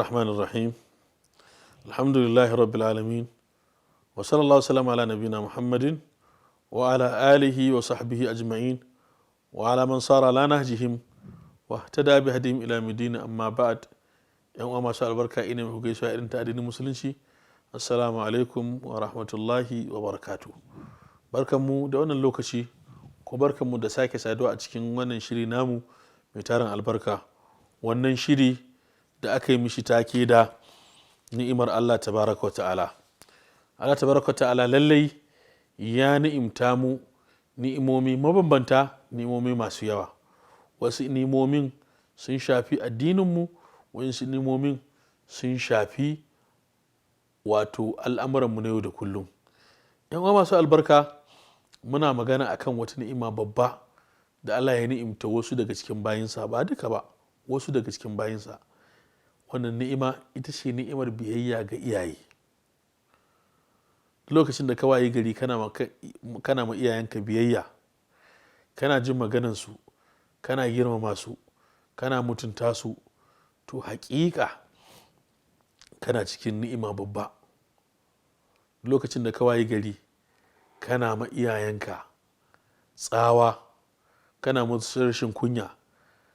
الرحمن الرحيم الحمد لله رب العالمين وصلى الله وسلم على نبينا محمد وعلى آله وصحبه أجمعين وعلى من صار على نهجهم واهتدى بهديهم إلى مدينة أما بعد يوم ما شاء البركة إني مهجي سائر تأدين المسلمين السلام عليكم ورحمة الله وبركاته barkanmu da wannan lokaci ko barkanmu da sake saduwa a cikin wannan shiri namu mai tarin albarka wannan shiri da aka yi mishi take da ni'imar Allah tabaraka wa ta'ala. Allah tabaraka wa ta'ala lallai ya ni'imta mu ni'imomi mabambanta, ni'imomi masu yawa. Wasu ni'imomin sun shafi addininmu, wasu ni'imomin sun shafi wato al'amuranmu na yau da kullum. Yan uwa masu albarka, muna magana akan wata ni'ima babba da Allah ya ni'imta wasu daga cikin bayinsa, ba duka ba, wasu daga cikin bayinsa. Wannan ni'ima ita ce ni'imar biyayya ga iyaye. Lokacin da ka waye gari kana ma iyayenka biyayya, kana jin maganansu, kana girmama su, kana mutunta su, to haƙiƙa kana cikin ni'ima babba. Lokacin da ka waye gari kana ma iyayenka tsawa, kana musu rashin kunya,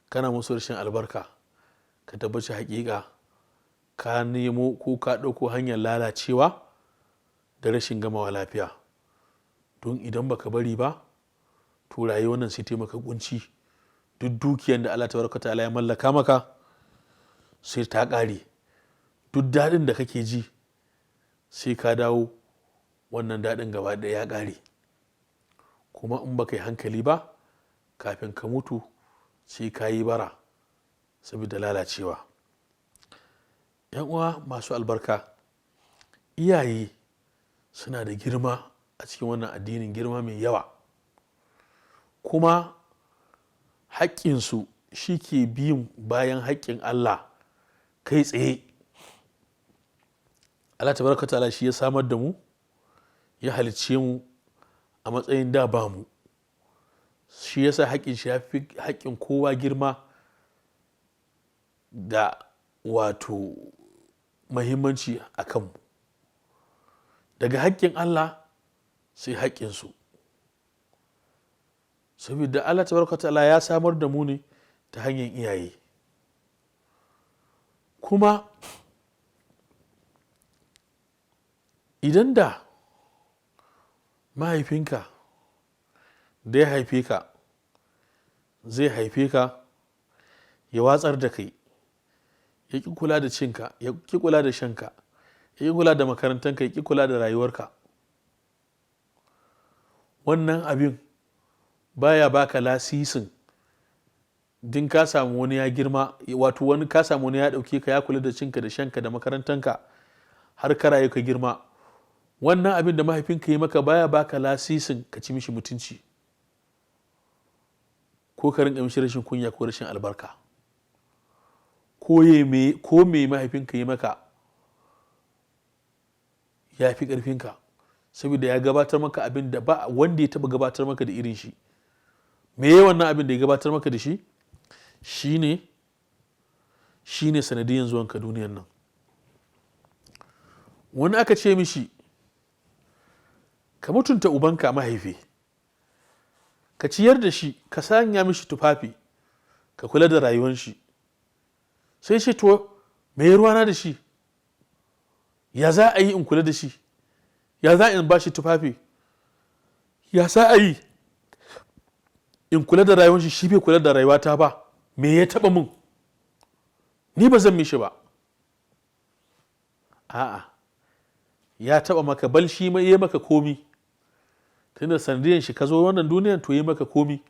kana musu rashin albarka, ka tabbaci haƙiƙa ka nemo ko ka ɗauko hanyar lalacewa da rashin gamawa lafiya. Don idan baka bari ba, to rayuwar nan sai ta maka kunci. Duk dukiyar da Allah tabaraka ta'ala ya mallaka maka sai ta ƙare. Duk daɗin da kake ji sai ka dawo wannan daɗin gaba ɗaya ya ƙare. Kuma in baka yi hankali ba, kafin ka mutu sai ka yi bara saboda lalacewa. Yan uwa masu albarka, iyaye suna da girma a cikin wannan addinin, girma mai yawa. Kuma haƙƙinsu shi ke biyun bayan haƙƙin Allah kai tsaye. Allah tabaraka ta'ala shi ya samar da mu, ya halicce mu a matsayin da ba mu. Shi yasa haƙƙin shi ya fi haƙƙin kowa girma da wato mahimmanci a kanmu. Daga haƙƙin Allah sai haƙƙinsu. Saboda Allah tabaraka ta'ala ya samar da mu ne ta hanyar iyaye. Kuma idan da mahaifinka da ya haife ka zai haife ka ya watsar da kai, ya ƙi kula da cinka, ya ƙi kula da shanka, ya ƙi kula da makarantanka, ya ƙi kula da rayuwarka, wannan abin baya baka lasisin din ka samu wani ya girma, wato wani ka samu wani ya ɗauke ka ya kula da cinka da shanka da makarantanka har ka rayu ka girma. Wannan abin da mahaifinka yi maka baya baka lasisin ka ci mishi mutunci ko ka rinka mishi rashin kunya ko rashin albarka. Ko me mahaifinka yi maka ya fi ƙarfinka, saboda ya gabatar maka abin da ba wanda ya taɓa gabatar maka da irin shi. Me ya wannan abin da ya gabatar maka da shi? Shine sanadiyan zuwanka duniyan nan. Wani aka ce mishi ka mutunta ubanka mahaifi, ka ciyar da shi, ka sanya mishi tufafi, ka kula da rayuwar shi. Sai ce to me ruwana da shi? Ya za a yi in kula da shi? Ya za in ba shi tufafi? Ya za a yi in kula da rayuwar shi? Shi bai kula da rayuwata ba. Me ya taɓa mun? Ni ba zan mishi ba. A'a, ya taɓa maka, bal shi ma ya maka komi. Tunda sanadiyan shi ka zo wannan duniyan, to yi maka komi.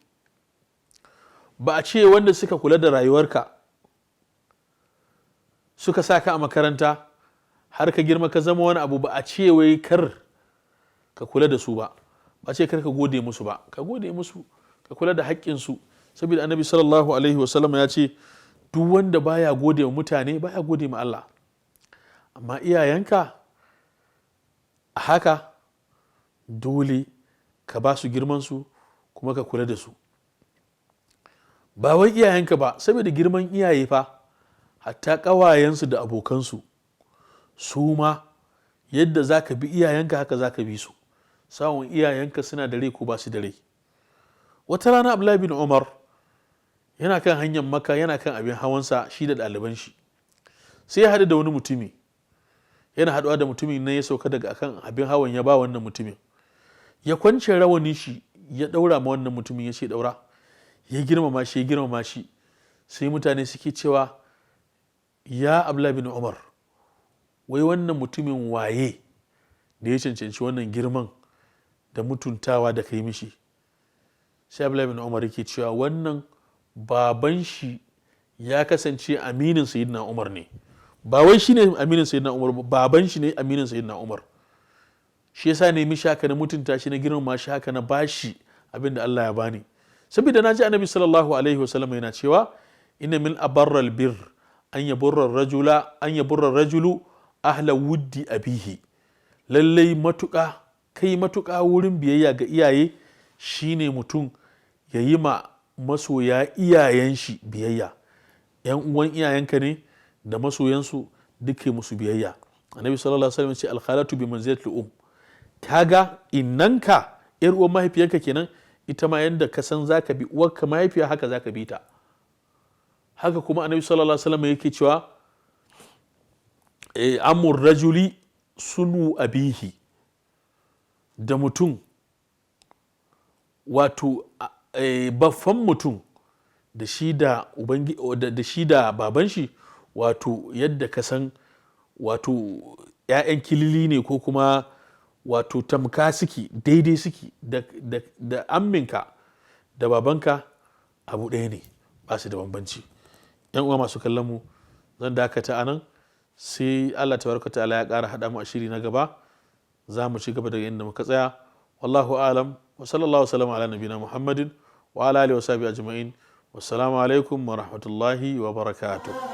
Ba a ce wanda suka kula da rayuwarka, suka sa ka a makaranta har ka girma ka zama wani abu, ba a ce wai kar ka kula da su ba. Ba a ce kar ka gode musu ba. Ka gode musu, ka kula da haƙƙinsu. Saboda annabi sallallahu alaihi wasallam ya ce duk wanda baya gode wa mutane baya gode ma Allah. Amma iyayenka a haka dole ka ba su girmansu kuma ka kula da su. Ba wai iyayenka ba, saboda girman iyaye fa hatta ƙawayensu da abokansu su ma yadda za ka bi iyayenka haka za ka bi su, sawun iyayenka suna da rai ko ba su da rai. Wata rana Abdullahi bin Umar yana kan hanyar Makka, yana kan abin hawansa shi da ɗaliban shi, sai ya haɗu da wani mutumi. Yana haɗuwa da mutumin nan ya sauka daga akan abin hawan ya ba wannan mutumin, ya kwance rawani shi ya ɗaura ma wannan mutumin, ya ce ɗaura, ya girmama shi, ya girmama shi. Sai mutane suke cewa, ya Abdullahi bin Umar, wai wannan mutumin waye da ya cancanci wannan girman da mutuntawa da kai mishi? Sai Abdullahi bin Umar yake cewa wannan baban shi ya kasance aminin sayyidina Umar ne, ba wai shine aminin sayyidina Umar ba, baban shi ne aminin sayyidina Umar. Shi yasa ne mishi haka na mutunta shi, na girmama shi, haka na bashi abin da Allah ya bani. Saboda naji Annabi sallallahu alaihi wasallam yana cewa inna min abarral bir an yaburra rajulu ahla wuddi abihi. Lallai matuƙa, kai matuƙa wurin biyayya ga iyaye shine mutum ya yi ma masoya iyayen shi biyayya. ‘Yan uwan iyayenka ne da masoyansu duka musu biyayya. Annabi sallallahu alaihi wasallam ya ce alkhalatu bi manzilatil kaga innanka ‘yar uwan mahaifiyanka kenan, ita ma yanda ka san zaka bi uwarka mahaifiya haka zaka bi ta. Haka kuma Annabi sallallahu alaihi wasallam yake cewa amur rajuli sunu abihi, da mutum wato baffan mutum da shi da baban shi, wato yadda ka san wato ‘ya'yan kilili ne ko kuma wato tamka suke, daidai suke da amminka da babanka abu ɗaya ne, ba su da bambanci. ‘Yan uwa masu kallon mu, zan dakata anan, sai Allah tabaraka ta'ala ya ƙara haɗa mu a shiri na gaba, za mu ci gaba daga inda muka tsaya. Wallahu alam, wa sallallahu wasallam ala nabina Muhammadin wa ala alihi wa sahbihi ajma'in. Wassalamu alaikum wa rahmatullahi wa barakatuh.